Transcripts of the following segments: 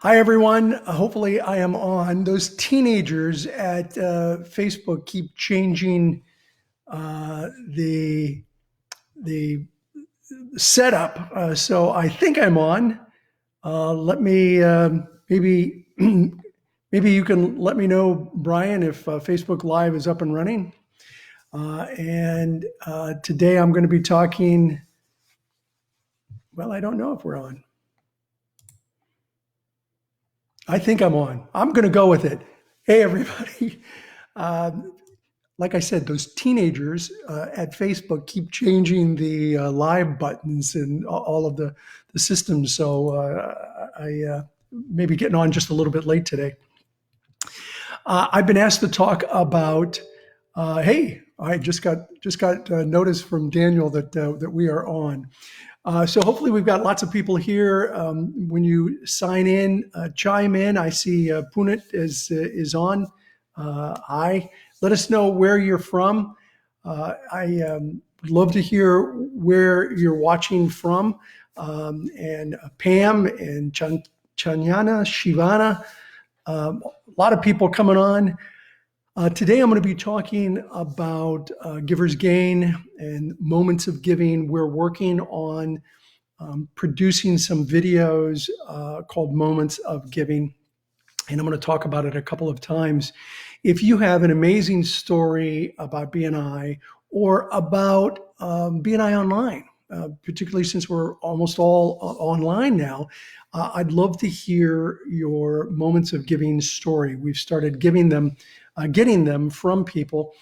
Hi, everyone. Hopefully I am on. Those teenagers at Facebook keep changing the setup. So I think I'm on. Let me maybe maybe you can let me know, Brian, if Facebook Live is up and running. And today I'm going to be talking. Well, I don't know if we're on. I think I'm on. I'm going to go with it. Hey, everybody. Like I said, those teenagers at Facebook keep changing the live buttons and all of the systems. So I may be getting on just a little bit late today. I've been asked to talk about, hey, I just got notice from Daniel that we are on. So hopefully we've got lots of people here. When you sign in, chime in. I see Punit is on. Hi. Let us know where you're from. I would love to hear where you're watching from. And Pam and Chanyana, Shivana, a lot of people coming on. Today, I'm going to be talking about giver's gain and moments of giving. We're working on producing some videos called Moments of Giving, and I'm going to talk about it a couple of times. If you have an amazing story about BNI or about BNI Online, particularly since we're almost all online now, I'd love to hear your Moments of Giving story. We've started getting them from people.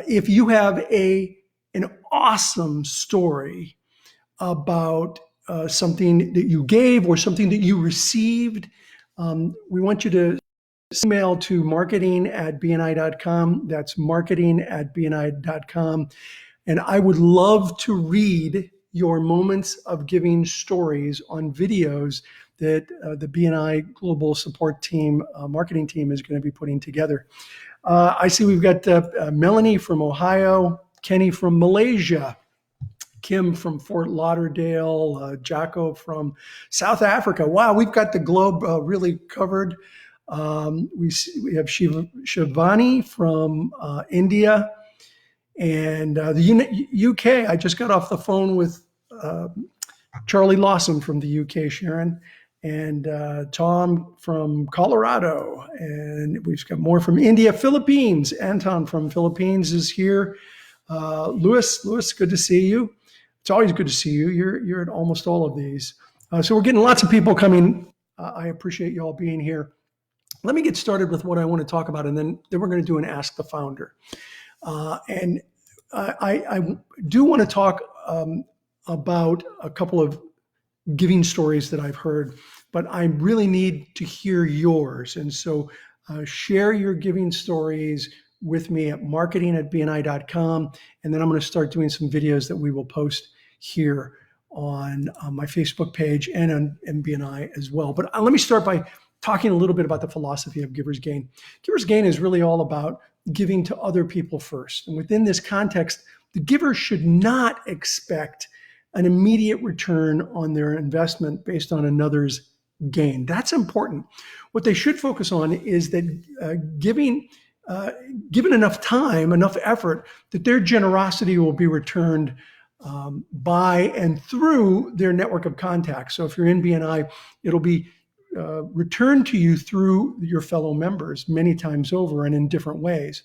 If you have an awesome story about something that you gave or something that you received, we want you to email to marketing@bni.com. That's marketing@bni.com. And I would love to read your Moments of Giving stories on videos that the BNI Global Support Team, marketing team is going to be putting together. I see we've got Melanie from Ohio, Kenny from Malaysia, Kim from Fort Lauderdale, Jacko from South Africa. Wow, we've got the globe really covered. We have Shivani from India and the UK. I just got off the phone with Charlie Lawson from the UK, Sharon, and Tom from Colorado. And we've got more from India, Philippines. Anton from Philippines is here. Louis, good to see you. It's always good to see you. You're at almost all of these. So we're getting lots of people coming. I appreciate you all being here. Let me get started with what I want to talk about, and then we're going to do an Ask the Founder. And I do want to talk about a couple of giving stories that I've heard, but I really need to hear yours. And so share your giving stories with me at marketing@bni.com. And then I'm going to start doing some videos that we will post here on my Facebook page and on BNI as well. But let me start by talking a little bit about the philosophy of giver's gain. Giver's gain is really all about giving to other people first. And within this context, the giver should not expect an immediate return on their investment based on another's gain. That's important. What they should focus on is that given enough time, enough effort, that their generosity will be returned by and through their network of contacts. So if you're in BNI, it'll be returned to you through your fellow members many times over and in different ways.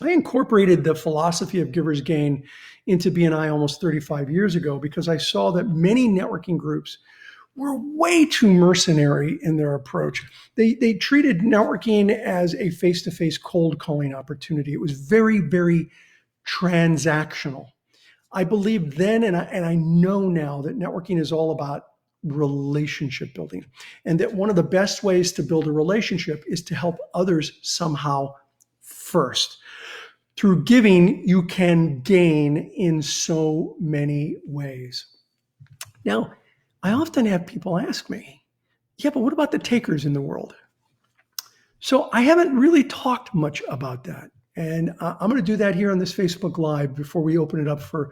I incorporated the philosophy of giver's gain into BNI almost 35 years ago because I saw that many networking groups were way too mercenary in their approach. They treated networking as a face-to-face cold calling opportunity. It was very, very transactional. I believed then, and I know now, that networking is all about relationship building, and that one of the best ways to build a relationship is to help others somehow first. Through giving, you can gain in so many ways. Now, I often have people ask me, yeah, but what about the takers in the world? So I haven't really talked much about that. And I'm going to do that here on this Facebook Live before we open it up for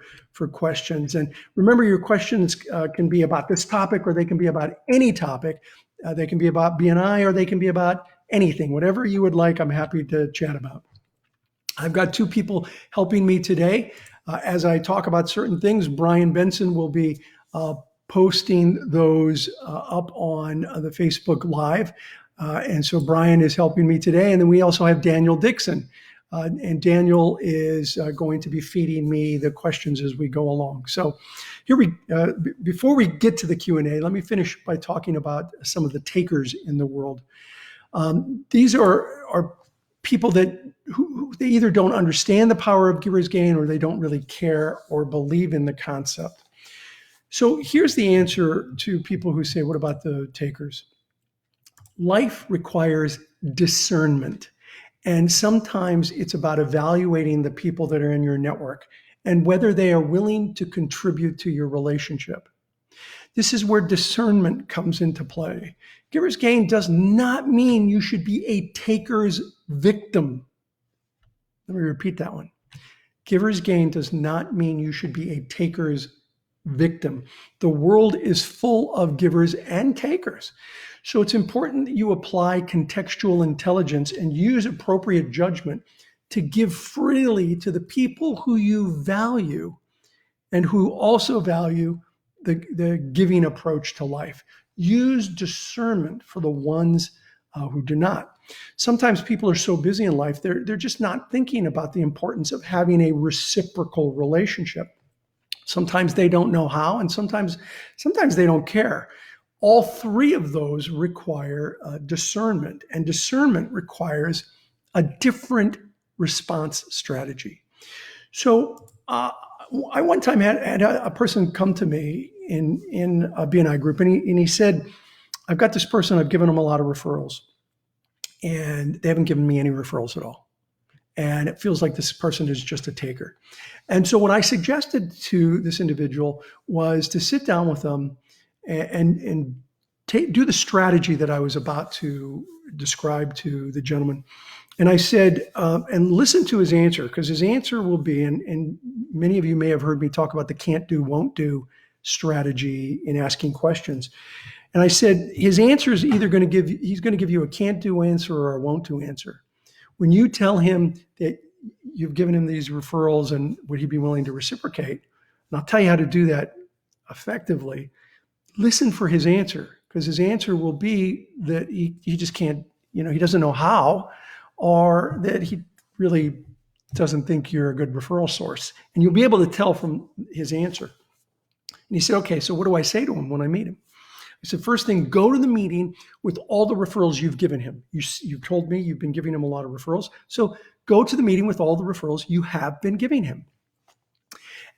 questions. And remember, your questions can be about this topic or they can be about any topic. They can be about BNI or they can be about anything, whatever you would like. I'm happy to chat about. I've got two people helping me today. As I talk about certain things, Brian Benson will be posting those up on the Facebook Live. And so Brian is helping me today. And then we also have Daniel Dixon. And Daniel is going to be feeding me the questions as we go along. So before we get to the Q&A, let me finish by talking about some of the takers in the world. These are people who they either don't understand the power of giver's gain or they don't really care or believe in the concept. So here's the answer to people who say, what about the takers? Life requires discernment. And sometimes it's about evaluating the people that are in your network and whether they are willing to contribute to your relationship. This is where discernment comes into play. Giver's gain does not mean you should be a taker's victim. Let me repeat that one. Giver's gain does not mean you should be a taker's victim. The world is full of givers and takers. So it's important that you apply contextual intelligence and use appropriate judgment to give freely to the people who you value and who also value the giving approach to life. Use discernment for the ones who do not. Sometimes people are so busy in life, they're just not thinking about the importance of having a reciprocal relationship. Sometimes they don't know how, and sometimes they don't care. All three of those require discernment, and discernment requires a different response strategy. So I one time had a person come to me in a BNI group, and he said, I've got this person, I've given them a lot of referrals, and they haven't given me any referrals at all. And it feels like this person is just a taker. And so what I suggested to this individual was to sit down with them and do the strategy that I was about to describe to the gentleman. And I said, and listen to his answer, because his answer will be, and many of you may have heard me talk about the can't do, won't do strategy in asking questions. And I said, his answer is either he's going to give you a can't do answer or a won't do answer. When you tell him that you've given him these referrals and would he be willing to reciprocate, and I'll tell you how to do that effectively, listen for his answer, because his answer will be that he just can't, he doesn't know how, or that he really doesn't think you're a good referral source. And you'll be able to tell from his answer. And he said, okay, so what do I say to him when I meet him? I said, first thing, go to the meeting with all the referrals you've given him. You've told me you've been giving him a lot of referrals. So go to the meeting with all the referrals you have been giving him.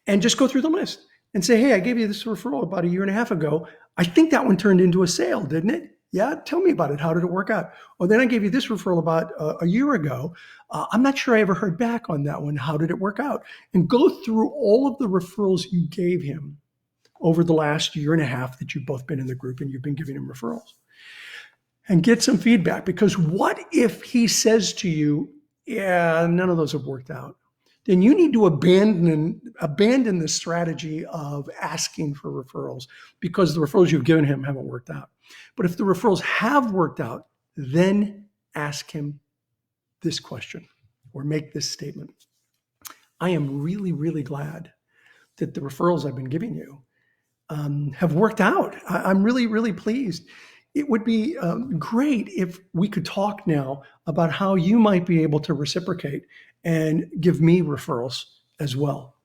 And just go through the list and say, hey, I gave you this referral about 1.5 years ago. I think that one turned into a sale, didn't it? Yeah, tell me about it. How did it work out? Oh, then I gave you this referral about a year ago. I'm not sure I ever heard back on that one. How did it work out? And go through all of the referrals you gave him over the last 1.5 years that you've both been in the group and you've been giving him referrals. And get some feedback, because what if he says to you, yeah, none of those have worked out? Then you need to abandon the strategy of asking for referrals, because the referrals you've given him haven't worked out. But if the referrals have worked out, then ask him this question or make this statement. I am really, really glad that the referrals I've been giving you have worked out. I'm really, really pleased. It would be great if we could talk now about how you might be able to reciprocate and give me referrals as well.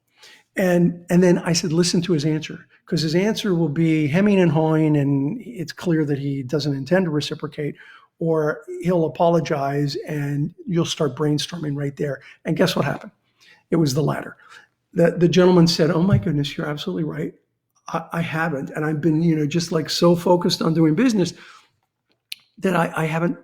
And then I said, listen to his answer, because his answer will be hemming and hawing, and it's clear that he doesn't intend to reciprocate, or he'll apologize and you'll start brainstorming right there. And guess what happened? It was the latter. The gentleman said, oh my goodness, you're absolutely right. I haven't. And I've been, just like so focused on doing business that I haven't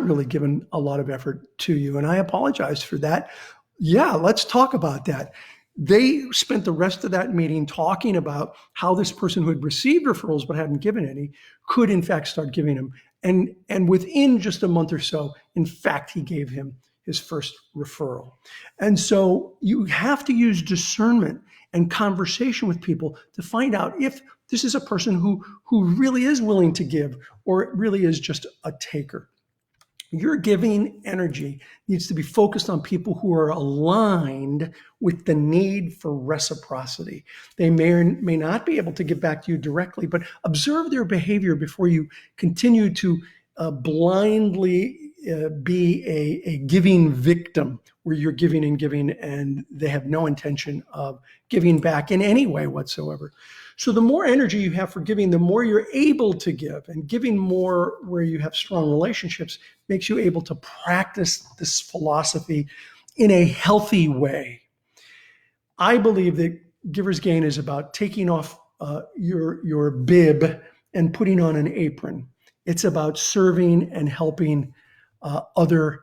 really given a lot of effort to you. And I apologize for that. Yeah, let's talk about that. They spent the rest of that meeting talking about how this person who had received referrals but hadn't given any could in fact start giving them. And within just a month or so, in fact, he gave him his first referral. And so you have to use discernment and conversation with people to find out if This is a person who really is willing to give, or it really is just a taker. Your giving energy needs to be focused on people who are aligned with the need for reciprocity. They may or may not be able to give back to you directly, but observe their behavior before you continue to blindly be a giving victim, where you're giving and they have no intention of giving back in any way whatsoever. So the more energy you have for giving, the more you're able to give, and giving more where you have strong relationships makes you able to practice this philosophy in a healthy way. I believe that Giver's Gain is about taking off your bib and putting on an apron. It's about serving and helping other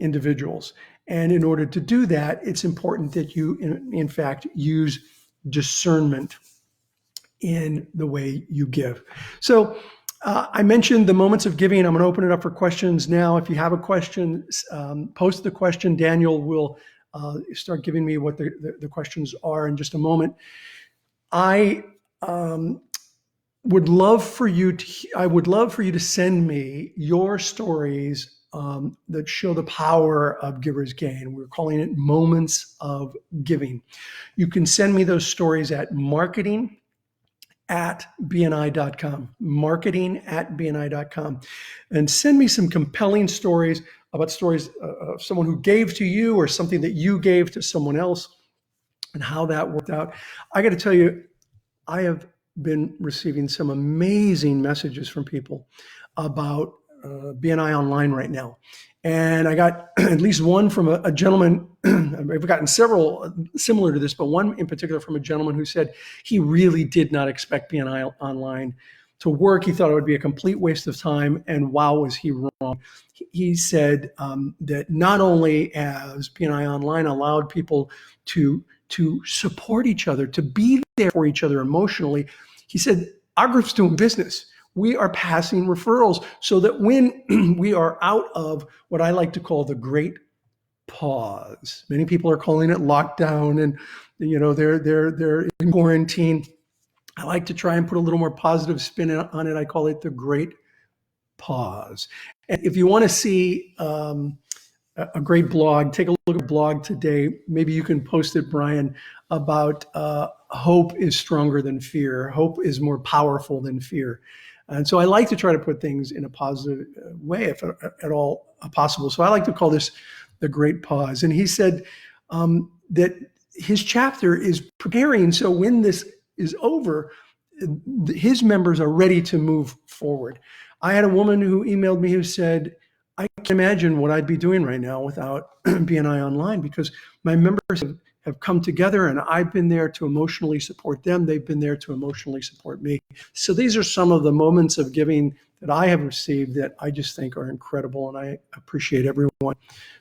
individuals. And in order to do that, it's important that you, in fact, use discernment in the way you give. So I mentioned the moments of giving. I'm going to open it up for questions now. If you have a question, post the question. Daniel will start giving me what the questions are in just a moment. I would love for you to send me your stories that show the power of Giver's Gain. We're calling it Moments of Giving. You can send me those stories at marketing@bni.com, marketing@bni.com, and send me some compelling stories about stories of someone who gave to you or something that you gave to someone else and how that worked out. I got to tell you, I have been receiving some amazing messages from people about BNI Online right now. And I got at least one from a gentleman. I've gotten several similar to this, but one in particular from a gentleman who said he really did not expect BNI Online to work. He thought it would be a complete waste of time. And wow, was he wrong. He said that not only has BNI Online allowed people to support each other, to be there for each other emotionally, he said, our group's doing business. We are passing referrals so that when we are out of what I like to call the great pause, many people are calling it lockdown, and they're in quarantine. I like to try and put a little more positive spin on it. I call it the great pause. And if you want to see a great blog, take a look at a blog today. Maybe you can post it, Brian, about hope is stronger than fear. Hope is more powerful than fear. And so I like to try to put things in a positive way, if at all possible. So I like to call this the great pause. And he said that his chapter is preparing, so when this is over, his members are ready to move forward. I had a woman who emailed me who said, I can't imagine what I'd be doing right now without BNI Online, because my members have come together and I've been there to emotionally support them. They've been there to emotionally support me. So these are some of the moments of giving that I have received that I just think are incredible. And I appreciate everyone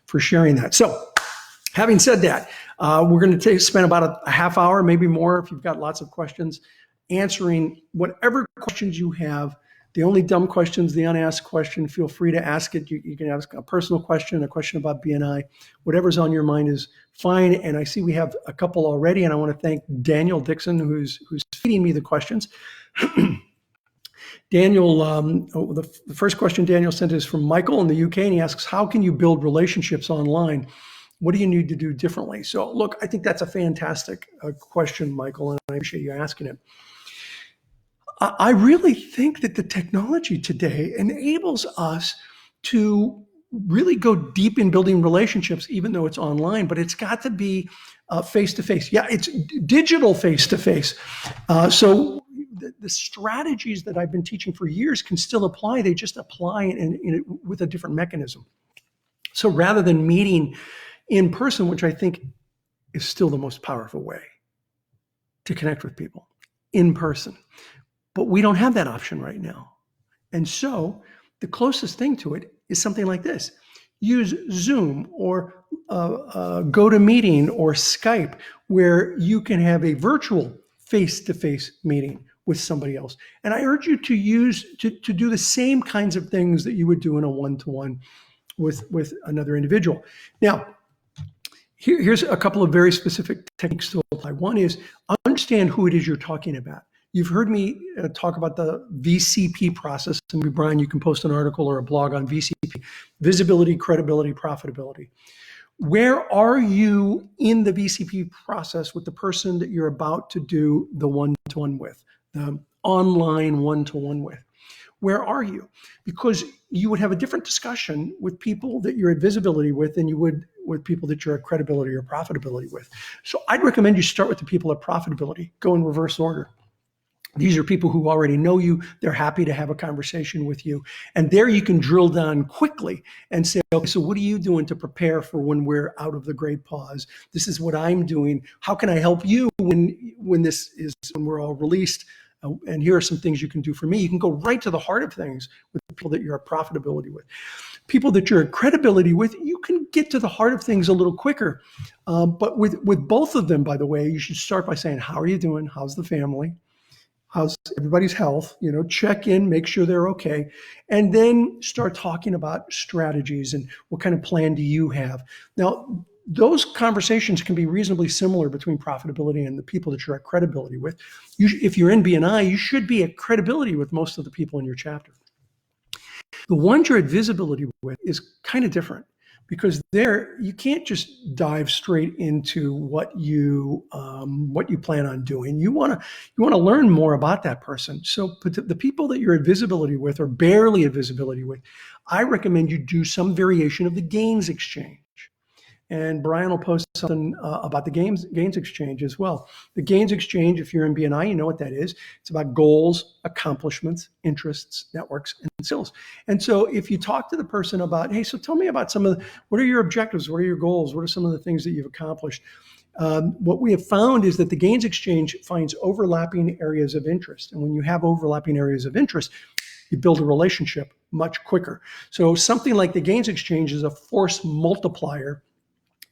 for sharing that. So having said that, we're going to spend about a half hour, maybe more if you've got lots of questions, answering whatever questions you have. The only dumb questions, the unasked question, feel free to ask it. You can ask a personal question, a question about BNI. Whatever's on your mind is fine. And I see we have a couple already, and I want to thank Daniel Dixon, who's feeding me the questions. Daniel, the first question Daniel sent is from Michael in the UK, and he asks, how can you build relationships online? What do you need to do differently? So look, I think that's a fantastic question, Michael, and I appreciate you asking it. I really think that the technology today enables us to really go deep in building relationships, even though it's online, but it's got to be face-to-face. Yeah, it's digital face-to-face. So the strategies that I've been teaching for years can still apply. They just apply with a different mechanism. So rather than meeting in person, which I think is still the most powerful way to connect with people, in person. But we don't have that option right now. And so the closest thing to it is something like this. Use Zoom or GoToMeeting or Skype, where you can have a virtual face-to-face meeting with somebody else. And I urge you to do the same kinds of things that you would do in a one-to-one with another individual. Now, here's a couple of very specific techniques to apply. One is understand who it is you're talking about. You've heard me talk about the VCP process. And Brian, you can post an article or a blog on VCP, visibility, credibility, profitability. Where are you in the VCP process with the person that you're about to do the one-to-one with, the online one-to-one with? Where are you? Because you would have a different discussion with people that you're at visibility with than you would with people that you're at credibility or profitability with. So I'd recommend you start with the people at profitability, go in reverse order. These are people who already know you. They're happy to have a conversation with you. And there you can drill down quickly and say, okay, so what are you doing to prepare for when we're out of the great pause? This is what I'm doing. How can I help you when we're all released? And here are some things you can do for me. You can go right to the heart of things with the people that you're at profitability with. People that you're at credibility with, you can get to the heart of things a little quicker. But with both of them, by the way, you should start by saying, how are you doing? How's the family? How's everybody's health? Check in, make sure they're okay. And then start talking about strategies and what kind of plan do you have? Now, those conversations can be reasonably similar between profitability and the people that you're at credibility with. If you're in BNI, you should be at credibility with most of the people in your chapter. The ones you're at visibility with is kind of different, because there you can't just dive straight into what you plan on doing. You want to learn more about that person. So the people that you're at visibility with or barely at visibility with, I recommend you do some variation of the gains exchange. And Brian will post something about the gains exchange as well. The gains exchange, if you're in BNI, you know what that is. It's about goals, accomplishments, interests, networks, and skills. And so if you talk to the person about, hey, so tell me about what are your objectives? What are your goals? What are some of the things that you've accomplished? What we have found is that the gains exchange finds overlapping areas of interest. And when you have overlapping areas of interest, you build a relationship much quicker. So something like the gains exchange is a force multiplier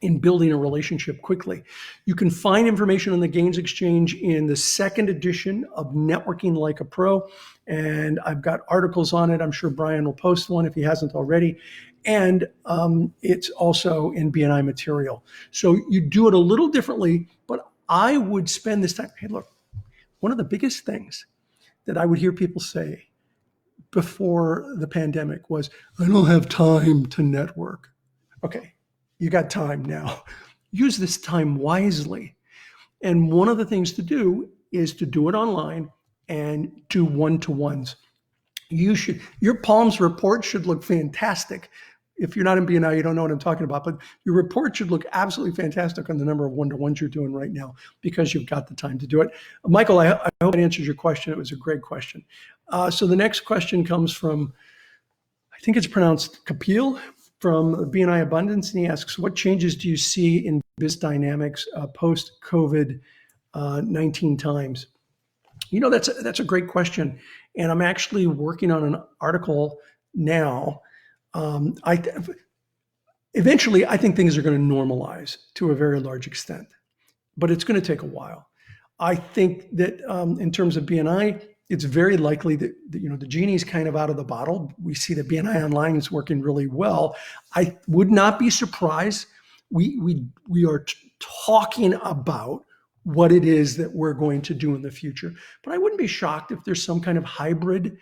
in building a relationship quickly. You can find information on the Gains Exchange in the second edition of Networking Like a Pro, and I've got articles on it. I'm sure Brian will post one if he hasn't already. And it's also in BNI material. So you do it a little differently, but I would spend this time. Hey, look, one of the biggest things that I would hear people say before the pandemic was, I don't have time to network. Okay. You got time now. Use this time wisely. And one of the things to do is to do it online and do one-to-ones. Your Palms report should look fantastic. If you're not in BNI, you don't know what I'm talking about, but your report should look absolutely fantastic on the number of one-to-ones you're doing right now because you've got the time to do it. Michael, I hope it answers your question. It was a great question. So the next question comes from, I think it's pronounced Kapil, from BNI Abundance, and he asks, what changes do you see in biz dynamics post-COVID-19 times? That's a great question, and I'm actually working on an article now. Eventually, I think things are going to normalize to a very large extent, but it's going to take a while. I think that in terms of BNI, it's very likely that the genie's kind of out of the bottle. We see that BNI Online is working really well. I would not be surprised. We are talking about what it is that we're going to do in the future, but I wouldn't be shocked if there's some kind of hybrid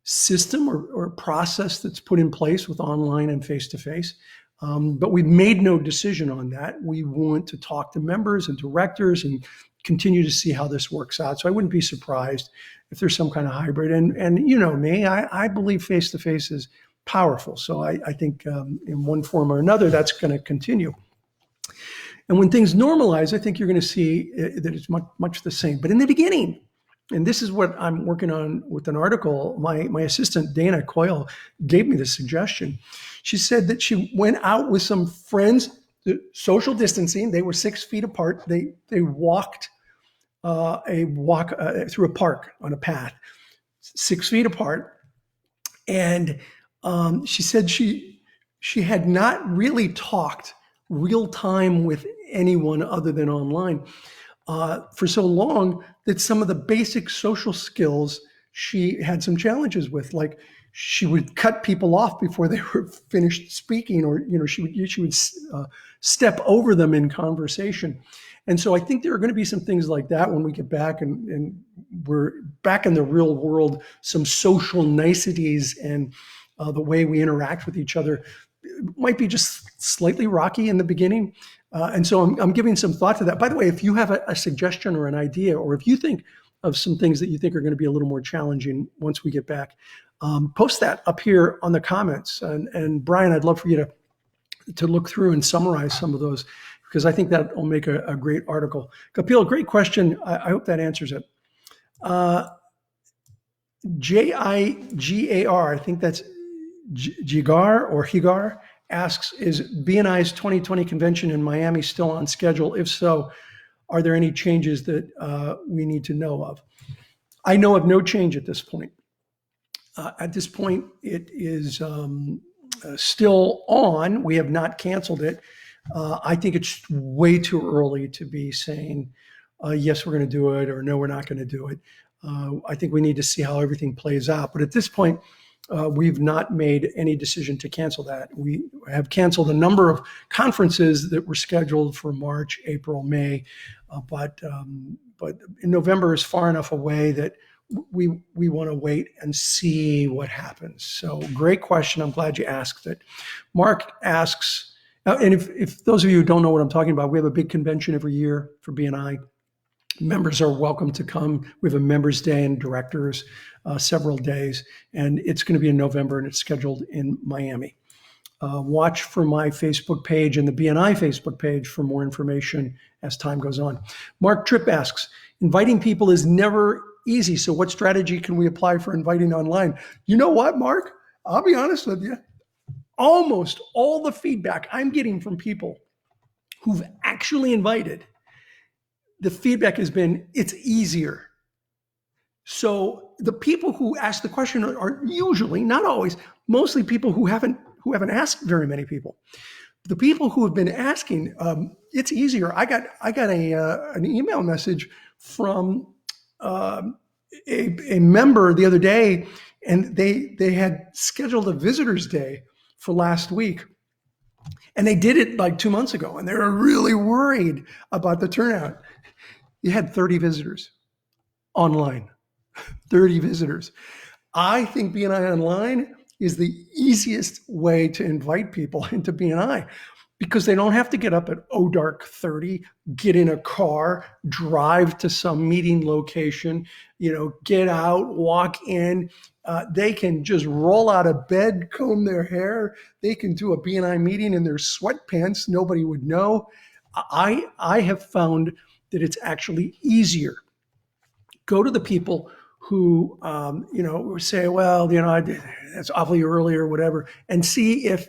system or process that's put in place with online and face-to-face. But we've made no decision on that. We want to talk to members and directors and continue to see how this works out. So I wouldn't be surprised if there's some kind of hybrid. And you know me, I believe face-to-face is powerful. So I think in one form or another, that's going to continue. And when things normalize, I think you're going to see that it's much the same. But in the beginning, and this is what I'm working on with an article, my assistant, Dana Coyle, gave me this suggestion. She said that she went out with some friends, social distancing. They were 6 feet apart. They walked through a park on a path, 6 feet apart. And she said she had not really talked real time with anyone other than online for so long that some of the basic social skills she had some challenges with, like she would cut people off before they were finished speaking, or she would step over them in conversation. And so I think there are going to be some things like that when we get back and we're back in the real world. Some social niceties and the way we interact with each other might be just slightly rocky in the beginning. And so I'm giving some thought to that. By the way, if you have a suggestion or an idea, or if you think of some things that you think are going to be a little more challenging once we get back, post that up here on the comments. And Brian, I'd love for you to look through and summarize some of those, because I think that will make a great article. Kapil, great question. I hope that answers it. Jigar, I think that's Jigar or Higar, asks, is BNI's 2020 convention in Miami still on schedule? If so, are there any changes that we need to know of? I know of no change at this point. At this point, it is still on. We have not canceled it. I think it's way too early to be saying, yes, we're going to do it, or no, we're not going to do it. I think we need to see how everything plays out. But at this point, we've not made any decision to cancel that. We have canceled a number of conferences that were scheduled for March, April, May, but in November is far enough away that we want to wait and see what happens. So great question. I'm glad you asked it. Mark asks, and if those of you who don't know what I'm talking about, we have a big convention every year for BNI. Members are welcome to come. We have a members day and directors, several days, and it's going to be in November, and it's scheduled in Miami. Watch for my Facebook page and the BNI Facebook page for more information as time goes on. Mark Tripp asks, inviting people is never easy, so what strategy can we apply for inviting online? You know what, Mark? I'll be honest with you. Almost all the feedback I'm getting from people who've actually invited, the feedback has been, it's easier. So the people who ask the question are usually, not always, mostly people who haven't asked very many people. The people who have been asking, it's easier. I got an email message from a member the other day, and they had scheduled a visitors day for last week. And they did it like 2 months ago, and they were really worried about the turnout. You had 30 visitors online, 30 visitors. I think BNI Online is the easiest way to invite people into BNI, because they don't have to get up at dark 30, get in a car, drive to some meeting location, get out, walk in. They can just roll out of bed, comb their hair. They can do a BNI meeting in their sweatpants. Nobody would know. I have found that it's actually easier. Go to the people who, say, well, it's awfully early or whatever, and see if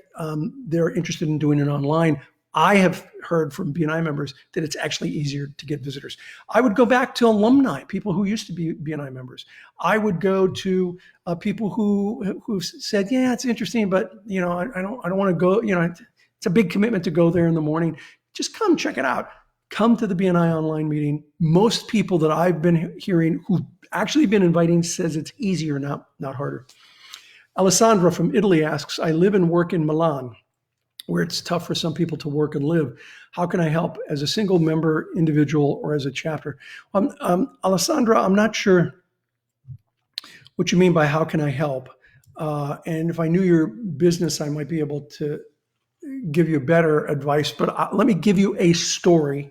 they're interested in doing it online. I have heard from BNI members that it's actually easier to get visitors. I would go back to alumni, people who used to be BNI members. I would go to people who said, yeah, it's interesting, but I don't want to go. It's a big commitment to go there in the morning. Just come check it out. Come to the BNI online meeting. Most people that I've been hearing who've actually been inviting says it's easier, not harder. Alessandra from Italy asks, I live and work in Milan, where it's tough for some people to work and live. How can I help as a single member, individual, or as a chapter? Alessandra, I'm not sure what you mean by how can I help. And if I knew your business, I might be able to give you better advice. But let me give you a story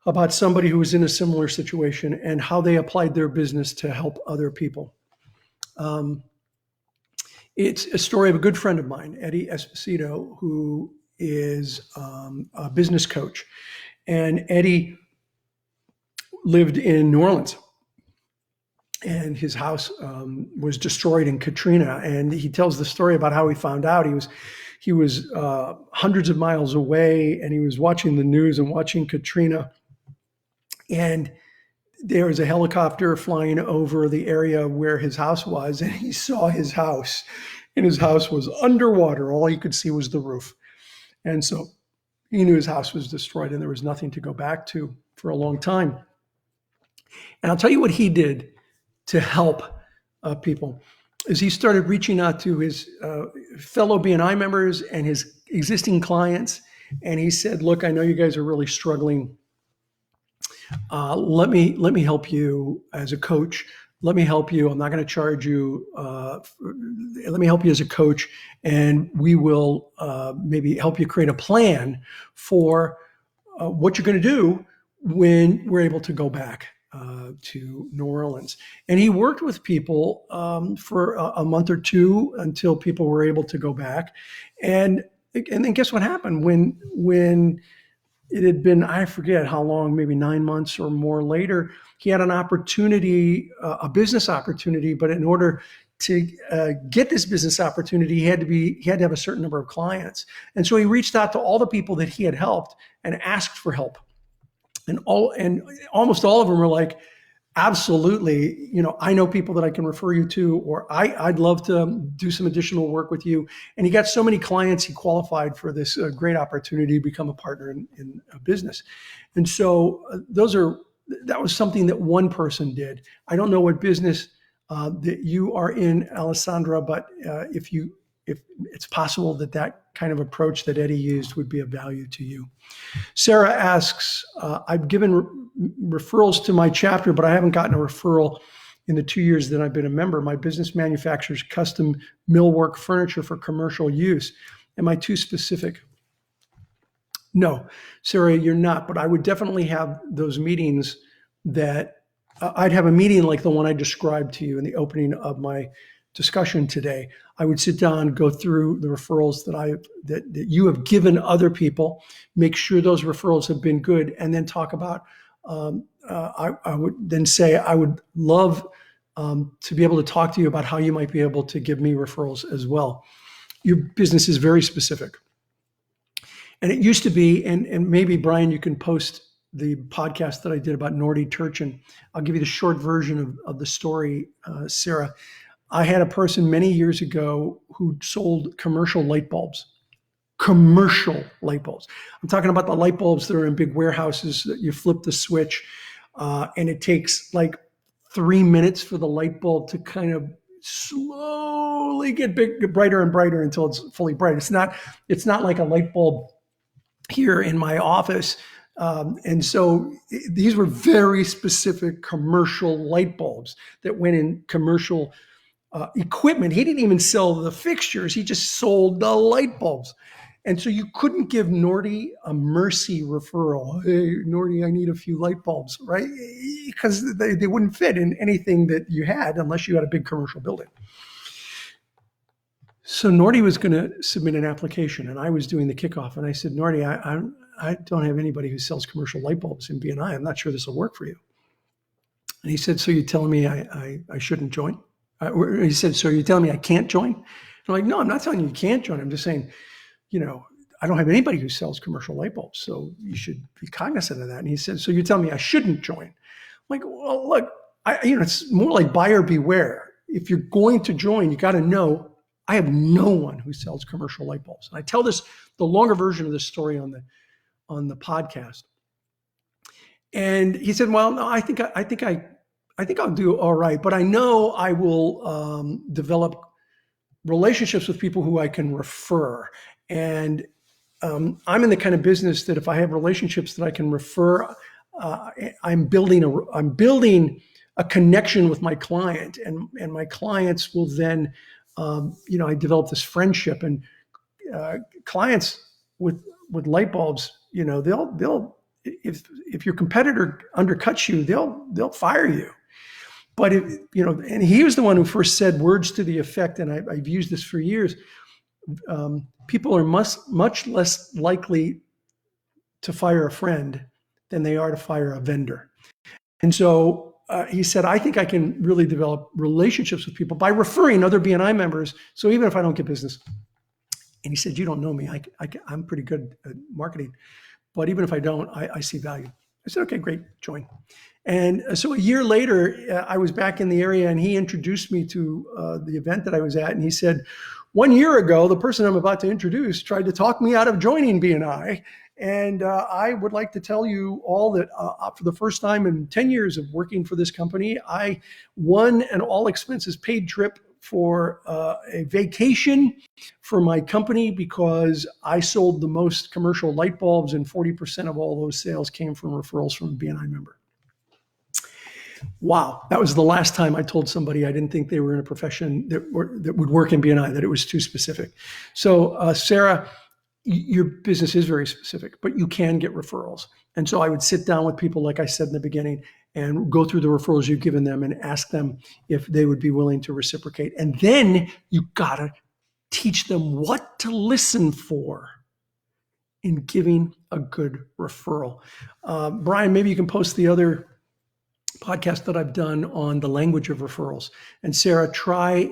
about somebody who was in a similar situation and how they applied their business to help other people. It's a story of a good friend of mine, Eddie Esposito, who is a business coach. And Eddie lived in New Orleans, and his house was destroyed in Katrina. And he tells the story about how he found out. He was hundreds of miles away, and he was watching the news and watching Katrina. And there was a helicopter flying over the area where his house was, and he saw his house, and his house was underwater. All he could see was the roof. And so he knew his house was destroyed and there was nothing to go back to for a long time. And I'll tell you what he did to help people. is he started reaching out to his fellow BNI members and his existing clients. And he said, look, I know you guys are really struggling. Let me help you as a coach. Let me help you. I'm not going to charge you. Let me help you as a coach, and we will maybe help you create a plan for what you're going to do when we're able to go back to New Orleans. And he worked with people for a month or two until people were able to go back. And then guess what happened when it had been, I forget how long, maybe 9 months or more later, he had an opportunity, a business opportunity. But in order to get this business opportunity, he had to have a certain number of clients. And so he reached out to all the people that he had helped and asked for help. And almost all of them were like, absolutely, I know people that I can refer you to, or I'd love to do some additional work with you. And he got so many clients, he qualified for this great opportunity to become a partner in a business. And so that was something that one person did. I don't know what business that you are in, Alessandra, but if it's possible that kind of approach that Eddie used would be of value to you. Sarah asks, I've given referrals to my chapter, but I haven't gotten a referral in the 2 years that I've been a member. My business manufactures custom millwork furniture for commercial use. Am I too specific? No, Sarah, you're not, but I would definitely have those meetings that I'd have a meeting like the one I described to you in the opening of my discussion today. I would sit down, go through the referrals that you have given other people, make sure those referrals have been good, and then talk about. I would then say I would love to be able to talk to you about how you might be able to give me referrals as well. Your business is very specific, and it used to be. And maybe Brian, you can post the podcast that I did about Nordy Turchin. I'll give you the short version of the story, Sarah. I had a person many years ago who sold commercial light bulbs. Commercial light bulbs. I'm talking about the light bulbs that are in big warehouses that you flip the switch and it takes like 3 minutes for the light bulb to kind of slowly get brighter and brighter until it's fully bright. It's not like a light bulb here in my office. And so these were very specific commercial light bulbs that went in commercial equipment. He didn't even sell the fixtures. He just sold the light bulbs. And so you couldn't give Nordy a mercy referral. Hey, Nordy, I need a few light bulbs, right? Because they wouldn't fit in anything that you had unless you had a big commercial building. So Nordy was going to submit an application, and I was doing the kickoff. And I said, Nordy, I don't have anybody who sells commercial light bulbs in BNI. I'm not sure this will work for you. And he said, so you're telling me I shouldn't join? He said, so you're telling me I can't join? And I'm like, no, I'm not telling you can't join. I'm just saying, I don't have anybody who sells commercial light bulbs, so you should be cognizant of that. And he said, so you're telling me I shouldn't join? I'm like, well, look, it's more like buyer beware. If you're going to join, you got to know I have no one who sells commercial light bulbs. And I tell the longer version of this story on the podcast. And he said, well, no, I think I'll do all right, but I know I will develop relationships with people who I can refer. And I'm in the kind of business that if I have relationships that I can refer, I'm building a connection with my client, and my clients will then, I develop this friendship, and clients with light bulbs, they'll if your competitor undercuts you, they'll fire you. But and he was the one who first said words to the effect, and I've used this for years. People are much less likely to fire a friend than they are to fire a vendor. And so he said, I think I can really develop relationships with people by referring other BNI members. So even if I don't get business, and he said, you don't know me, I'm pretty good at marketing, but even if I don't, I see value. I said, okay, great, join. And so a year later, I was back in the area, and he introduced me to the event that I was at. And he said, 1 year ago, the person I'm about to introduce tried to talk me out of joining BNI. And I would like to tell you all that for the first time in 10 years of working for this company, I won an all expenses paid trip for a vacation for my company because I sold the most commercial light bulbs, and 40% of all those sales came from referrals from a BNI member. Wow, that was the last time I told somebody I didn't think they were in a profession that would work in BNI, that it was too specific. So Sarah, your business is very specific, but you can get referrals. And so I would sit down with people, like I said in the beginning, and go through the referrals you've given them and ask them if they would be willing to reciprocate. And then you gotta teach them what to listen for in giving a good referral. Brian, maybe you can post the other podcast that I've done on the language of referrals. And Sarah,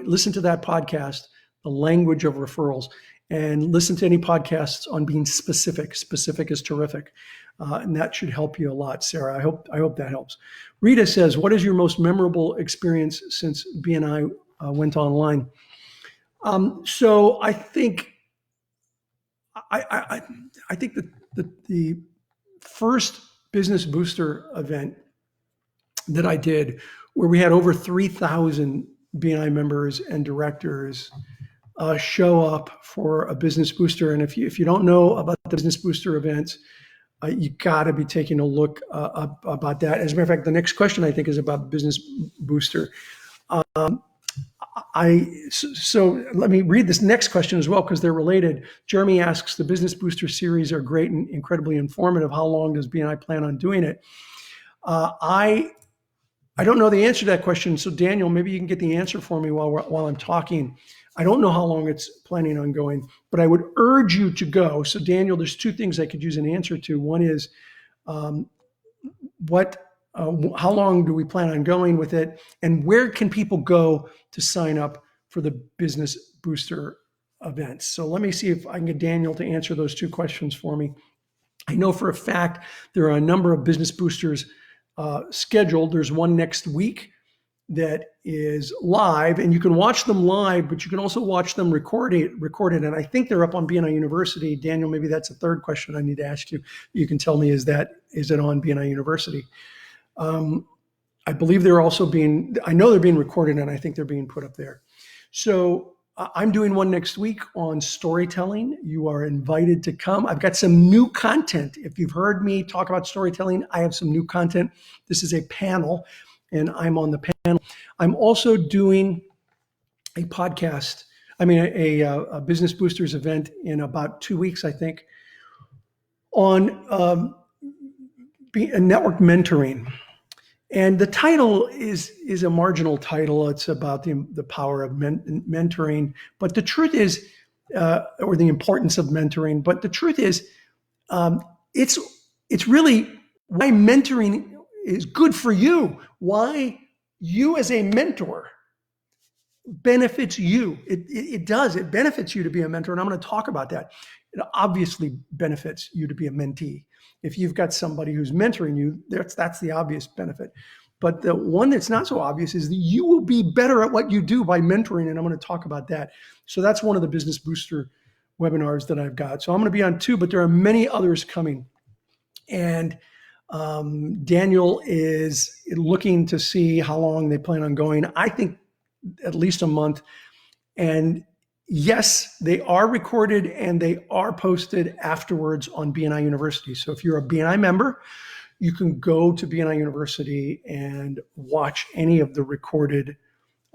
listen to that podcast, The Language of Referrals, and listen to any podcasts on being specific. Specific is terrific. And that should help you a lot, Sarah. I hope that helps. Rita says, what is your most memorable experience since BNI went online? So I think I think that the first Business Booster event that I did, where we had over 3,000 BNI members and directors show up for a Business Booster. And if you don't know about the Business Booster events, you got to be taking a look about that. As a matter of fact, the next question I think is about Business Booster. So let me read this next question as well, because they're related. Jeremy asks, the Business Booster series are great and incredibly informative. How long does BNI plan on doing it? I don't know the answer to that question. So Daniel, maybe you can get the answer for me while I'm talking. I don't know how long it's planning on going, but I would urge you to go. So Daniel, there's two things I could use an answer to. One is how long do we plan on going with it? And where can people go to sign up for the Business Booster events? So let me see if I can get Daniel to answer those two questions for me. I know for a fact there are a number of Business Boosters scheduled. There's one next week that is live, and you can watch them live, but you can also watch them recorded. And I think they're up on BNI University. Daniel, maybe that's a third question I need to ask you. You can tell me, is it on BNI University? I believe I know they're being recorded, and I think they're being put up there. So I'm doing one next week on storytelling. You are invited to come. I've got some new content. If you've heard me talk about storytelling, I have some new content. This is a panel, and I'm on the panel. I'm also doing a podcast, a Business Boosters event in about 2 weeks, I think, on network mentoring. And the title is a marginal title. It's about the power of mentoring. But the truth is, or the importance of mentoring. But the truth is, it's really why mentoring is good for you. Why you as a mentor benefits you. It does. It benefits you to be a mentor. And I'm going to talk about that. It obviously benefits you to be a mentee. If you've got somebody who's mentoring you, that's the obvious benefit. But the one that's not so obvious is that you will be better at what you do by mentoring, and I'm going to talk about that. So that's one of the Business Booster webinars that I've got. So I'm going to be on 2, but there are many others coming. And Daniel is looking to see how long they plan on going. I think at least a month. And yes, they are recorded and they are posted afterwards on BNI University. So if you're a BNI member, you can go to BNI University and watch any of the recorded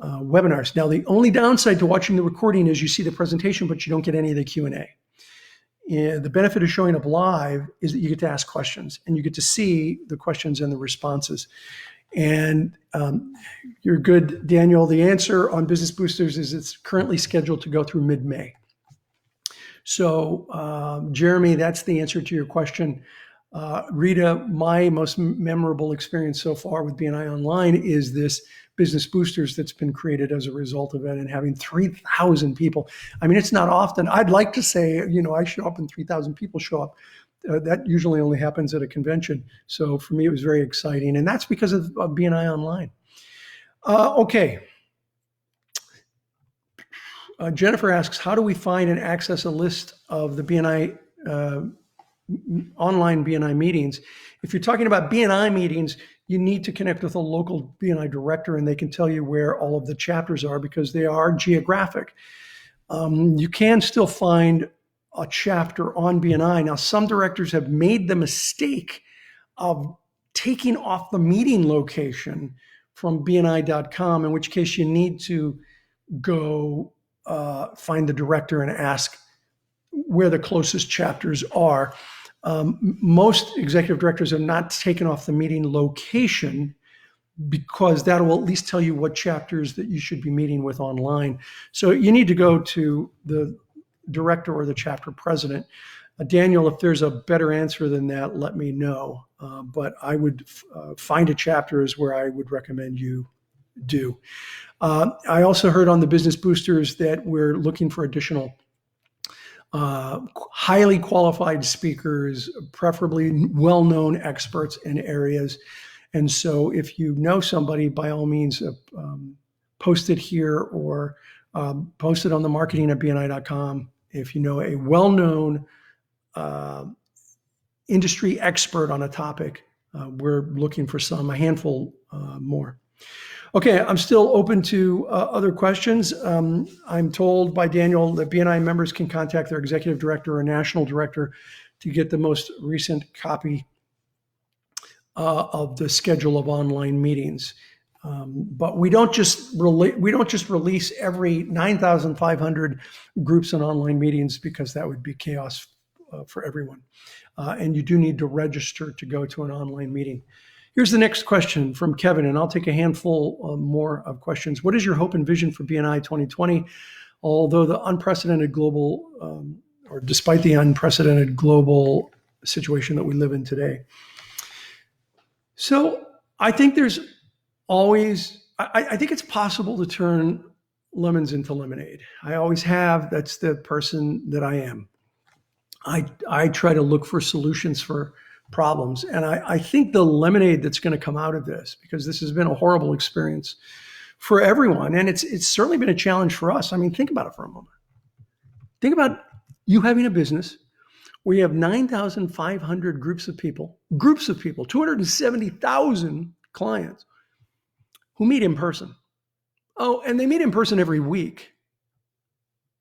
webinars. Now, the only downside to watching the recording is you see the presentation, but you don't get any of the Q&A. And the benefit of showing up live is that you get to ask questions and you get to see the questions and the responses. And you're good, Daniel. The answer on Business Boosters is it's currently scheduled to go through mid-May. So Jeremy, that's the answer to your question. Rita, my most memorable experience so far with BNI Online is this Business Boosters that's been created as a result of it, and having 3,000 people. I mean, it's not often. I'd like to say, I show up and 3,000 people show up. That usually only happens at a convention. So for me, it was very exciting. And that's because of BNI Online. Okay. Jennifer asks, how do we find and access a list of the BNI online BNI meetings? If you're talking about BNI meetings, you need to connect with a local BNI director, and they can tell you where all of the chapters are because they are geographic. You can still find a chapter on BNI. Now, some directors have made the mistake of taking off the meeting location from BNI.com, in which case you need to go find the director and ask where the closest chapters are. Most executive directors have not taken off the meeting location because that will at least tell you what chapters that you should be meeting with online. So you need to go to the director or the chapter president. Daniel, if there's a better answer than that, let me know. But I would find a chapter is where I would recommend you do. I also heard on the Business Boosters that we're looking for additional highly qualified speakers, preferably well-known experts in areas. And so if you know somebody, by all means, post it here or post it on the marketing at BNI.com. If you know a well-known industry expert on a topic, we're looking for a handful more. Okay, I'm still open to other questions. I'm told by Daniel that BNI members can contact their executive director or national director to get the most recent copy of the schedule of online meetings. But we don't just release every 9,500 groups and online meetings because that would be chaos for everyone. And you do need to register to go to an online meeting. Here's the next question from Kevin, and I'll take a handful more of questions. What is your hope and vision for BNI 2020? Although the unprecedented global, or despite the unprecedented global situation that we live in today. So I think there's always, I think it's possible to turn lemons into lemonade. I always have. That's the person that I am. I try to look for solutions for problems. And I think the lemonade that's going to come out of this, because this has been a horrible experience for everyone, and it's certainly been a challenge for us. I mean, think about it for a moment. Think about you having a business where you have 9,500 groups of people, 270,000 clients who meet in person. Oh, and they meet in person every week.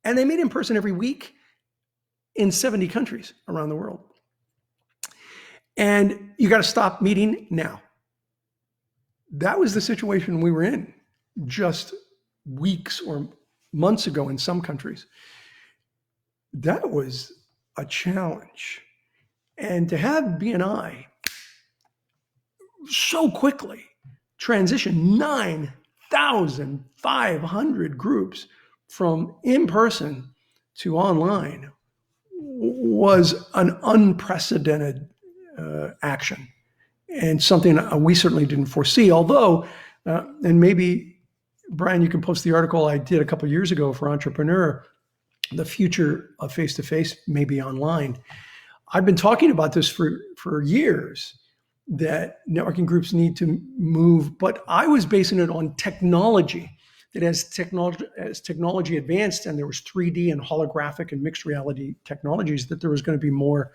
And they meet in person every week in 70 countries around the world. And you got to stop meeting now. That was the situation we were in just weeks or months ago in some countries. That was a challenge. And to have BNI so quickly transition 9,500 groups from in-person to online was an unprecedented action, and something we certainly didn't foresee. Although, and maybe, Brian, you can post the article I did a couple of years ago for Entrepreneur, the future of face-to-face may be online. I've been talking about this for years, that networking groups need to move, but I was basing it on technology. That as technology advanced and there was 3D and holographic and mixed reality technologies, that there was going to be more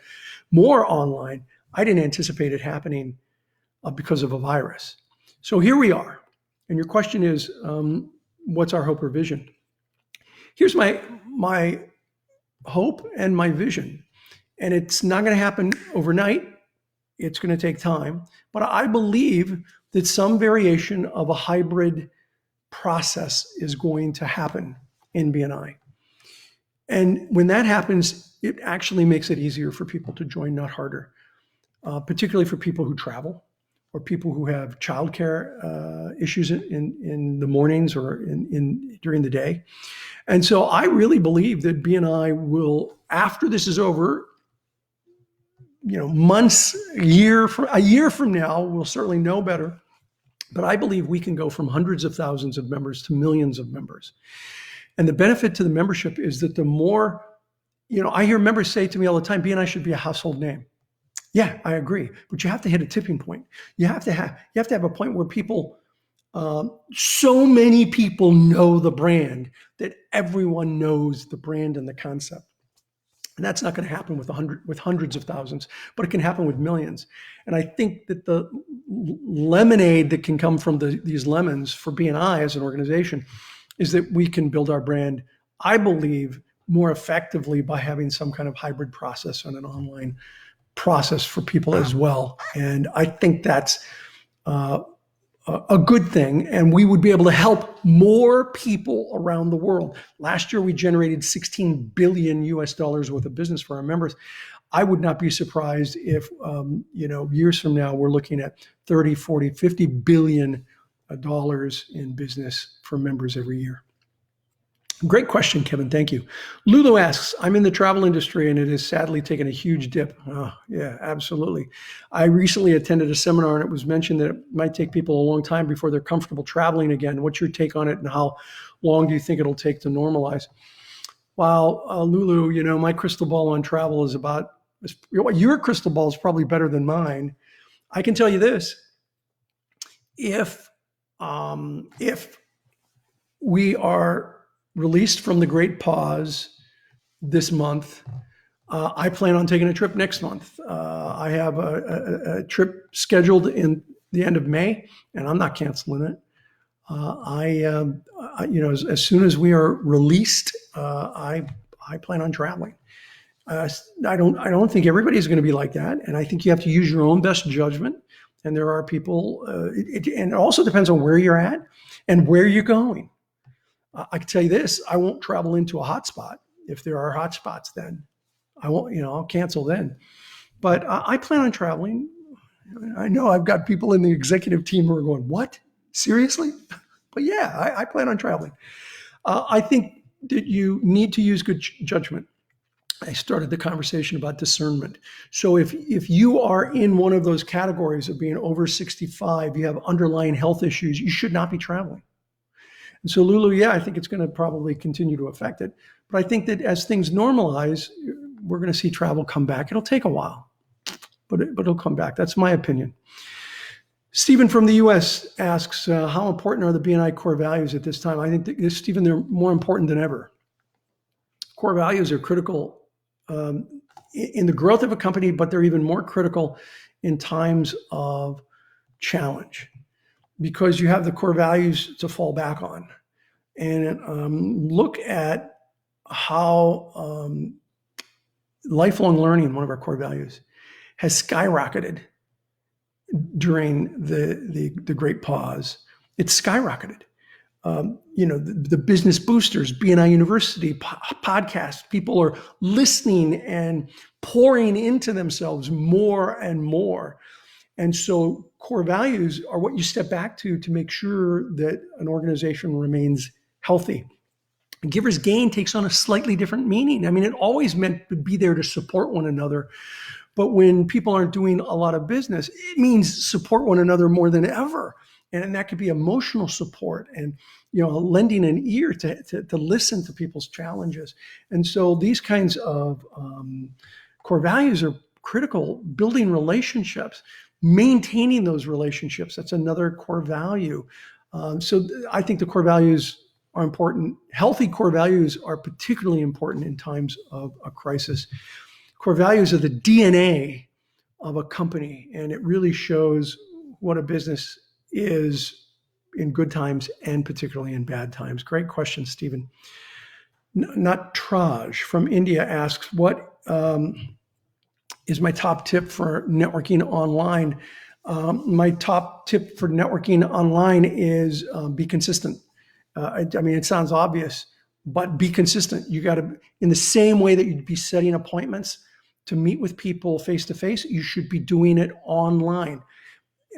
online. I didn't anticipate it happening because of a virus. So here we are. And your question is, what's our hope or vision? Here's my hope and my vision. And it's not going to happen overnight. It's going to take time. But I believe that some variation of a hybrid process is going to happen in BNI. And when that happens, it actually makes it easier for people to join, not harder, particularly for people who travel or people who have childcare issues in the mornings or during the day. And so I really believe that BNI will, after this is over, months, a year from now, we'll certainly know better. But I believe we can go from hundreds of thousands of members to millions of members. And the benefit to the membership is that the more, I hear members say to me all the time, BNI should be a household name. Yeah, I agree. But you have to hit a tipping point. You have to have a point where people, so many people know the brand that everyone knows the brand and the concept. And that's not going to happen with hundreds of thousands, but it can happen with millions. And I think that the lemonade that can come from these lemons for BNI as an organization is that we can build our brand, I believe, more effectively by having some kind of hybrid process and an online process for people as well. And I think that's a good thing, and we would be able to help more people around the world. Last year, we generated $16 billion US worth of business for our members. I would not be surprised if, years from now, we're looking at 30, 40, 50 billion dollars in business for members every year. Great question, Kevin. Thank you. Lulu asks, I'm in the travel industry and it has sadly taken a huge dip. Oh, yeah, absolutely. I recently attended a seminar and it was mentioned that it might take people a long time before they're comfortable traveling again. What's your take on it and how long do you think it'll take to normalize? Well, Lulu, my crystal ball on travel is about, your crystal ball is probably better than mine. I can tell you this, if we are released from the great pause this month, I plan on taking a trip next month. I have a trip scheduled in the end of May, and I'm not canceling it. As soon as we are released, I plan on traveling. I don't think everybody's going to be like that, and I think you have to use your own best judgment. And there are people, and it also depends on where you're at and where you're going. I can tell you this, I won't travel into a hotspot. If there are hotspots, then I won't, I'll cancel then. But I plan on traveling. I know I've got people in the executive team who are going, what? Seriously? But yeah, I plan on traveling. I think that you need to use good judgment. I started the conversation about discernment. So if you are in one of those categories of being over 65, you have underlying health issues, you should not be traveling. And so Lulu, yeah, I think it's going to probably continue to affect it. But I think that as things normalize, we're going to see travel come back. It'll take a while, but it'll come back. That's my opinion. Stephen from the US asks, how important are the BNI core values at this time? I think, that, Stephen, they're more important than ever. Core values are critical in the growth of a company, but they're even more critical in times of challenge, because you have the core values to fall back on. And look at how lifelong learning, one of our core values, has skyrocketed during the great pause. It's skyrocketed. The business boosters, BNI University, podcast, people are listening and pouring into themselves more and more. And so core values are what you step back to make sure that an organization remains healthy. Giver's gain takes on a slightly different meaning. I mean, it always meant to be there to support one another. But when people aren't doing a lot of business, it means support one another more than ever. And that could be emotional support and, lending an ear to listen to people's challenges. And so these kinds of core values are critical. Building relationships, maintaining those relationships, that's another core value. So I think the core values are important. Healthy core values are particularly important in times of a crisis. Core values are the DNA of a company, and it really shows what a business is in good times and particularly in bad times. Great question, Stephen. Natraj from India asks, what is my top tip for networking online? My top tip for networking online is be consistent. It sounds obvious, but be consistent. You got to, in the same way that you'd be setting appointments to meet with people face-to-face, you should be doing it online,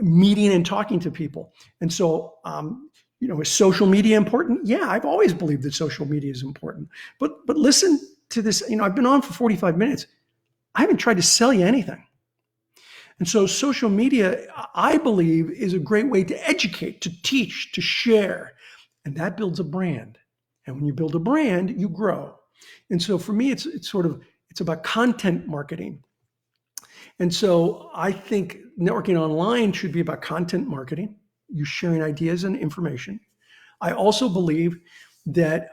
meeting and talking to people. And so, is social media important? Yeah, I've always believed that social media is important. But listen to this. I've been on for 45 minutes. I haven't tried to sell you anything. And so social media, I believe, is a great way to educate, to teach, to share. And that builds a brand. And when you build a brand, you grow. And so for me, it's about content marketing. And so I think networking online should be about content marketing, you sharing ideas and information. I also believe that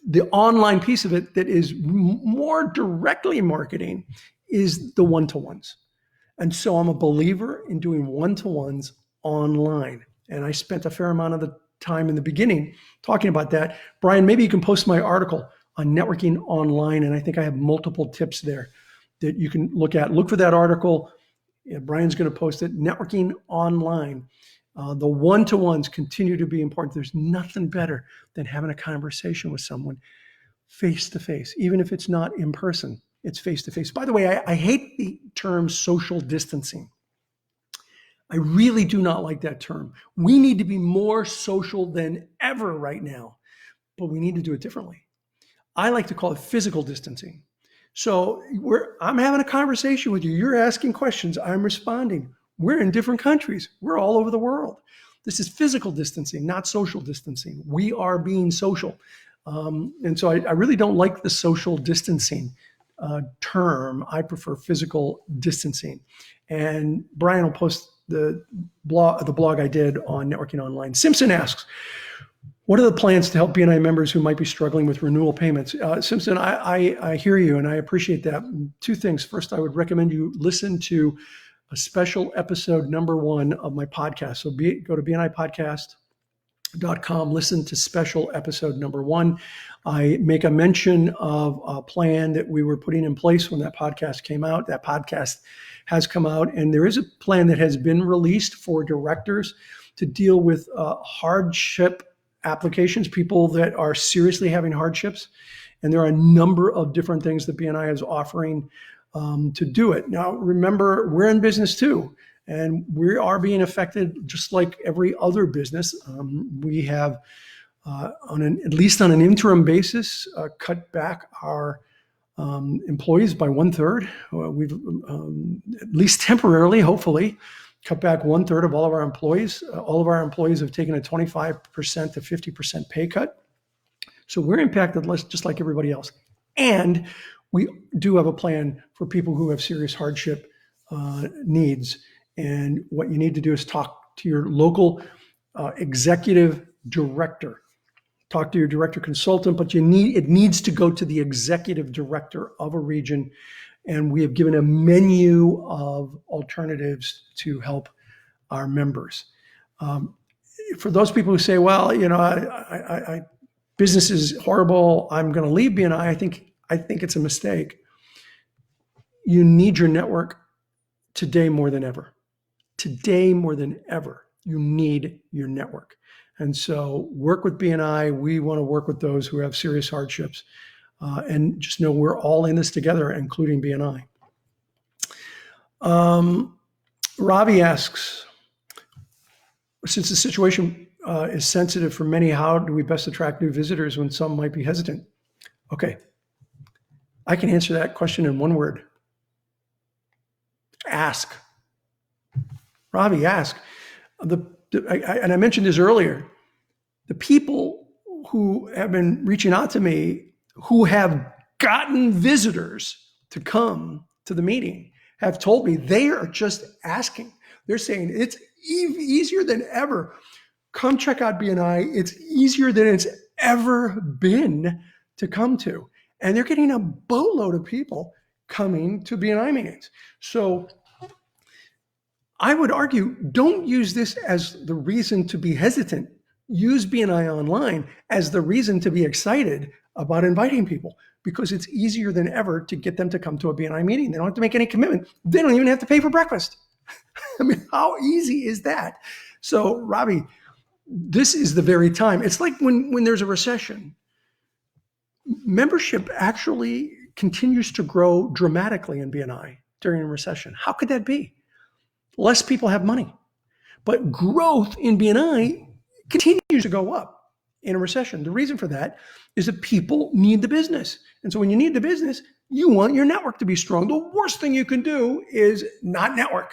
the online piece of it that is more directly marketing is the one-to-ones. And so I'm a believer in doing one-to-ones online. And I spent a fair amount of the time in the beginning talking about that. Brian, maybe you can post my article on networking online. And I think I have multiple tips there that you can look at. Look for that article. Yeah, Brian's going to post it. Networking online. The one-to-ones continue to be important. There's nothing better than having a conversation with someone face-to-face, even if it's not in person. It's face-to-face. By the way, I hate the term social distancing. I really do not like that term. We need to be more social than ever right now, but we need to do it differently. I like to call it physical distancing. So I'm having a conversation with you. You're asking questions. I'm responding. We're in different countries. We're all over the world. This is physical distancing, not social distancing. We are being social. And so I really don't like the social distancing term. I prefer physical distancing. And Brian will post the blog I did on Networking Online. Simpson asks, what are the plans to help BNI members who might be struggling with renewal payments? Simpson, I hear you and I appreciate that. Two things. First, I would recommend you listen to a special episode number 1 of my podcast. So go to bnipodcast.com, listen to special episode number 1. I make a mention of a plan that we were putting in place when that podcast came out. That podcast has come out, and there is a plan that has been released for directors to deal with hardship applications, people that are seriously having hardships. And there are a number of different things that BNI is offering to do it. Now, remember, we're in business too, and we are being affected just like every other business. We have, at least on an interim basis, cut back our employees by 1/3. We've, at least temporarily, hopefully, cut back 1/3 of all of our employees. All of our employees have taken a 25% to 50% pay cut. So we're impacted less, just like everybody else. And we do have a plan for people who have serious hardship needs. And what you need to do is talk to your local executive director. Talk to your director consultant, but it needs to go to the executive director of a region. And we have given a menu of alternatives to help our members. For those people who say, well, business is horrible, I'm going to leave BNI, I think it's a mistake. You need your network today more than ever. Today more than ever, you need your network. And so work with BNI. We want to work with those who have serious hardships. And just know we're all in this together, including BNI. Ravi asks, since the situation is sensitive for many, how do we best attract new visitors when some might be hesitant? Okay, I can answer that question in one word. Ask. Ravi, ask. And I mentioned this earlier. The people who have been reaching out to me who have gotten visitors to come to the meeting have told me they are just asking. They're saying it's easier than ever. Come check out BNI. It's easier than it's ever been to come to. And they're getting a boatload of people coming to BNI meetings. So I would argue, don't use this as the reason to be hesitant. Use BNI Online as the reason to be excited about inviting people, because it's easier than ever to get them to come to a BNI meeting. They don't have to make any commitment. They don't even have to pay for breakfast. I mean, how easy is that? So, Robbie, this is the very time. It's like when there's a recession, membership actually continues to grow dramatically in BNI during a recession. How could that be? Less people have money, but growth in BNI continues to go up in a recession. The reason for that is that people need the business. And so when you need the business, you want your network to be strong. The worst thing you can do is not network.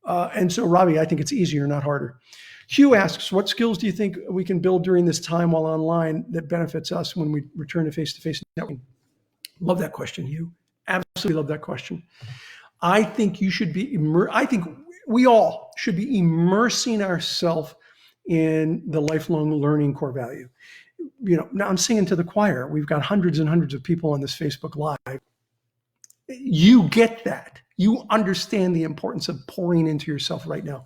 And so, Ravi, I think it's easier, not harder. Hugh asks, what skills do you think we can build during this time while online that benefits us when we return to face-to-face networking? Love that question, Hugh. Absolutely love that question. I think you should be, I think we all should be immersing ourselves in the lifelong learning core value. now I'm singing to the choir. We've got hundreds and hundreds of people on this Facebook Live. You get that. You understand the importance of pouring into yourself right now.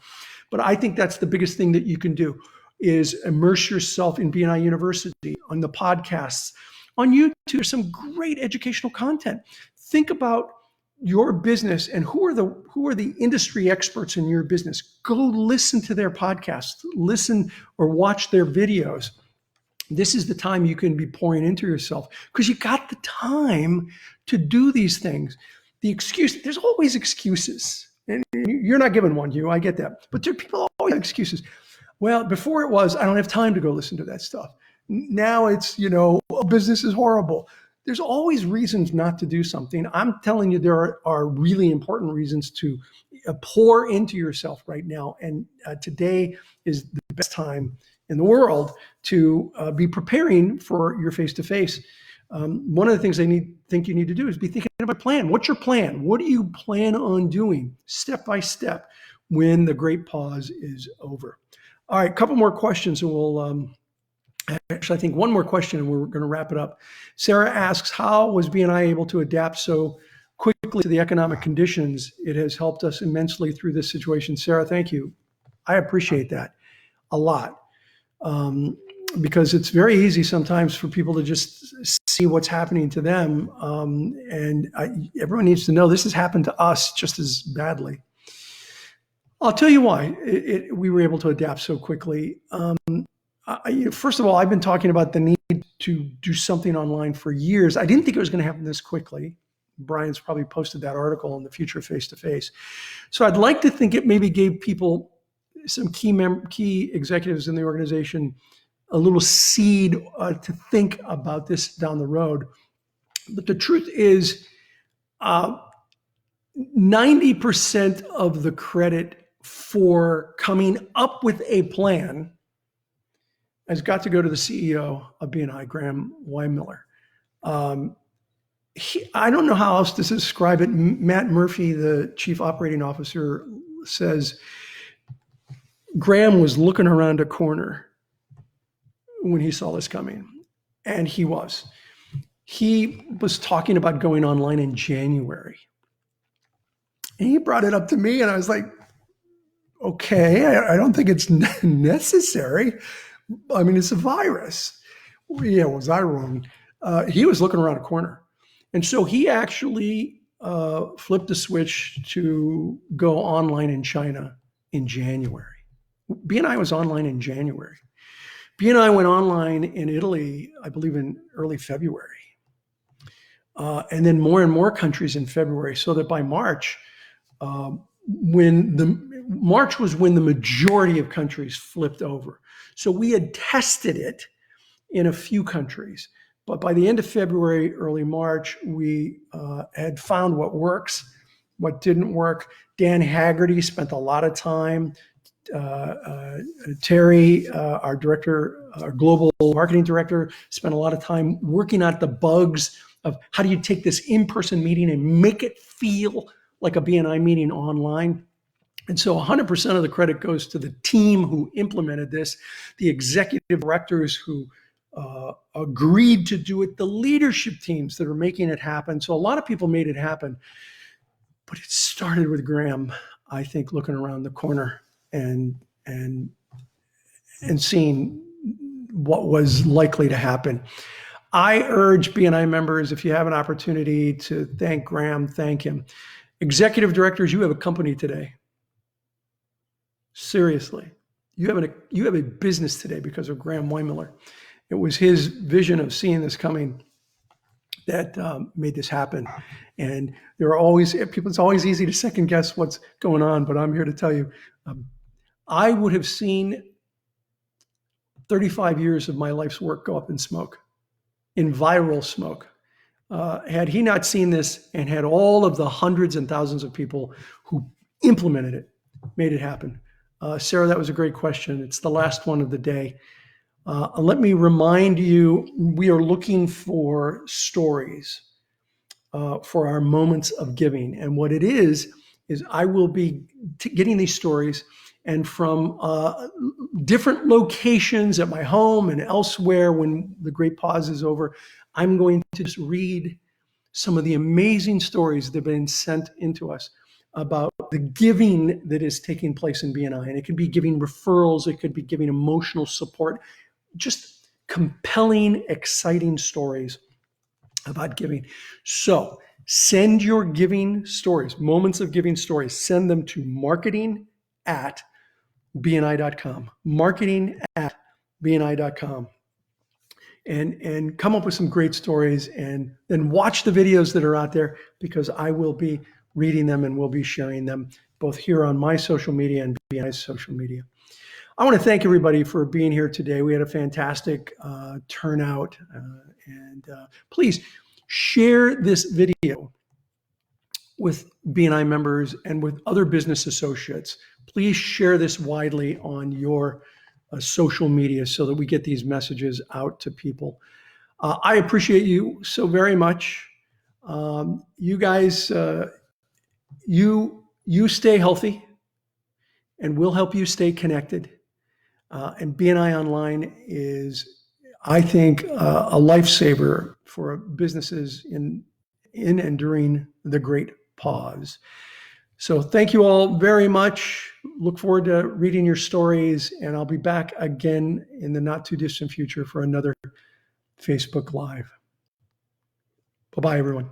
But I think that's the biggest thing that you can do is immerse yourself in BNI University, on the podcasts. On YouTube, there's some great educational content. Think about your business and who are the industry experts in your business. Go listen to their podcasts, listen or watch their videos. This is the time you can be pouring into yourself because you got the time to do these things. There's always excuses. And you're not given one, I get that. But there are people always have excuses. Well, before it was, I don't have time to go listen to that stuff. Now it's, business is horrible. There's always reasons not to do something. I'm telling you, there are really important reasons to pour into yourself right now. And today is the best time in the world to be preparing for your face-to-face. One of the things think you need to do is be thinking about a plan. What's your plan? What do you plan on doing step by step when the great pause is over? All right, a couple more questions and we'll actually, I think one more question and we're going to wrap it up. Sarah asks, how was BNI able to adapt so quickly to the economic conditions? It has helped us immensely through this situation. Sarah, thank you. I appreciate that a lot. Because it's very easy sometimes for people to just see what's happening to them. Everyone needs to know this has happened to us just as badly. I'll tell you why we were able to adapt so quickly. First of all, I've been talking about the need to do something online for years. I didn't think it was going to happen this quickly. Brian's probably posted that article on the future of face-to-face. So I'd like to think it maybe gave people, some key executives in the organization, a little seed to think about this down the road. But the truth is 90% of the credit for coming up with a plan has got to go to the CEO of BNI, Graham Weimiller. I don't know how else to describe it. Matt Murphy, the chief operating officer, says Graham was looking around a corner when he saw this coming, and he was talking about going online in January. And he brought it up to me and I was like, okay, I don't think it's necessary. I mean, it's a virus. Yeah, was I wrong? He was looking around a corner. And so he actually flipped a switch to go online in China in January. BNI was online in January. BNI went online in Italy, I believe in early February. And then more and more countries in February, so that by March, March was when the majority of countries flipped over. So we had tested it in a few countries, but by the end of February, early March, we had found what works, what didn't work. Dan Haggerty spent a lot of time. Terry, our director, our global marketing director, spent a lot of time working out the bugs of how do you take this in-person meeting and make it feel like a BNI meeting online. And so 100% of the credit goes to the team who implemented this, the executive directors who agreed to do it, the leadership teams that are making it happen. So a lot of people made it happen, but it started with Graham, I think, looking around the corner and seeing what was likely to happen. I urge BNI members, if you have an opportunity to thank Graham, thank him. Executive directors, you have a company today. Seriously, you have a business today because of Graham Weimiller. It was his vision of seeing this coming that made this happen. And there are always people. It's always easy to second guess what's going on, but I'm here to tell you, I would have seen 35 years of my life's work go up in smoke, in viral smoke. Had he not seen this and had all of the hundreds and thousands of people who implemented it, made it happen. Sarah, that was a great question. It's the last one of the day. Let me remind you, we are looking for stories for our moments of giving. And what it is I will be getting these stories and from different locations at my home and elsewhere when the great pause is over, I'm going to just read some of the amazing stories that have been sent into us about the giving that is taking place in BNI. And it could be giving referrals, it could be giving emotional support, just compelling, exciting stories about giving. So send your giving stories, moments of giving stories, send them to marketing@bni.com, marketing@bni.com. And come up with some great stories, and then watch the videos that are out there, because I will be reading them and we'll be sharing them both here on my social media and BNI's social media. I want to thank everybody for being here today. We had a fantastic turnout, and please share this video with BNI members and with other business associates. Please share this widely on your social media so that we get these messages out to people. I appreciate you so very much. You guys, you stay healthy, and we'll help you stay connected. And BNI Online is, I think, a lifesaver for businesses in and during the great pause. So thank you all very much. Look forward to reading your stories, and I'll be back again in the not too distant future for another Facebook Live. Bye-bye, everyone.